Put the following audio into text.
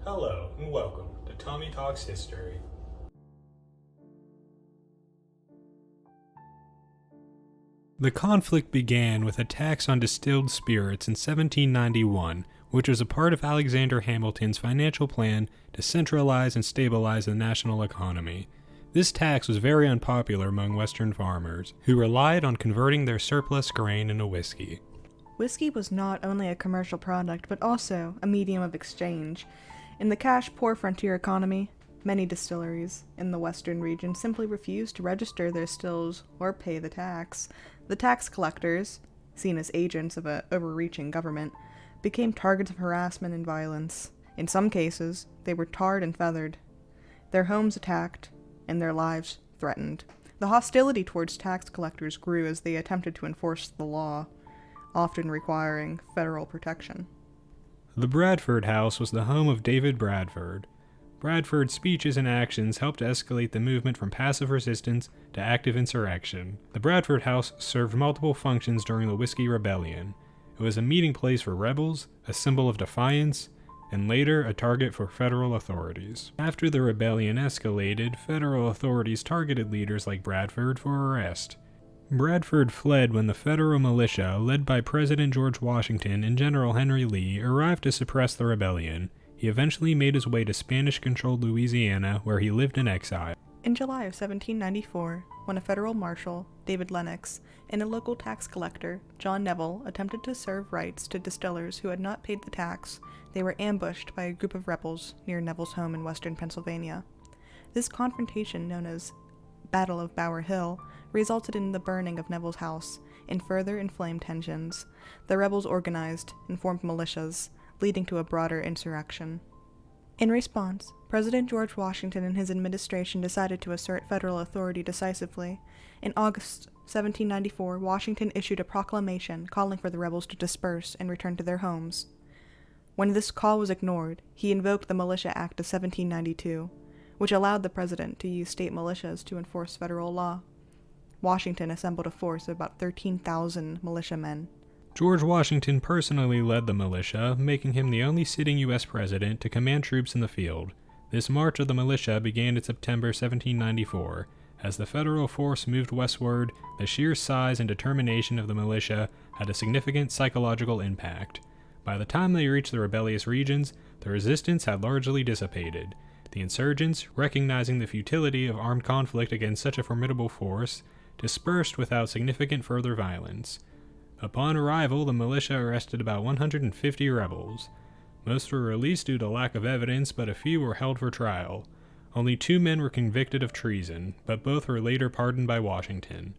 Hello and welcome to Tommy Talks History. The conflict began with a tax on distilled spirits in 1791, which was a part of Alexander Hamilton's financial plan to centralize and stabilize the national economy. This tax was very unpopular among Western farmers, who relied on converting their surplus grain into whiskey. Whiskey was not only a commercial product, but also a medium of exchange. In the cash-poor frontier economy, many distilleries in the western region simply refused to register their stills or pay the tax. The tax collectors, seen as agents of an overreaching government, became targets of harassment and violence. In some cases, they were tarred and feathered, their homes attacked, and their lives threatened. The hostility towards tax collectors grew as they attempted to enforce the law, often requiring federal protection. The Bradford House was the home of David Bradford. Bradford's speeches and actions helped to escalate the movement from passive resistance to active insurrection. The Bradford House served multiple functions during the Whisky Rebellion. It was a meeting place for rebels, a symbol of defiance, and later a target for federal authorities. After the rebellion escalated, federal authorities targeted leaders like Bradford for arrest. Bradford fled when the federal militia, led by President George Washington and General Henry Lee, arrived to suppress the rebellion. He eventually made his way to Spanish-controlled Louisiana, where he lived in exile. In July of 1794, when a federal marshal, David Lennox, and a local tax collector, John Neville, attempted to serve rights to distillers who had not paid the tax, they were ambushed by a group of rebels near Neville's home in western Pennsylvania. This confrontation, known as Battle of Bower Hill, resulted in the burning of Neville's house and further inflamed tensions. The rebels organized and formed militias, leading to a broader insurrection. In response, President George Washington and his administration decided to assert federal authority decisively. In August 1794, Washington issued a proclamation calling for the rebels to disperse and return to their homes. When this call was ignored, he invoked the Militia Act of 1792, which allowed the president to use state militias to enforce federal law. Washington assembled a force of about 13,000 militiamen. George Washington personally led the militia, making him the only sitting U.S. president to command troops in the field. This march of the militia began in September 1794. As the federal force moved westward, the sheer size and determination of the militia had a significant psychological impact. By the time they reached the rebellious regions, the resistance had largely dissipated. The insurgents, recognizing the futility of armed conflict against such a formidable force, dispersed without significant further violence. Upon arrival, the militia arrested about 150 rebels. Most were released due to lack of evidence, but a few were held for trial. Only 2 men were convicted of treason, but both were later pardoned by Washington.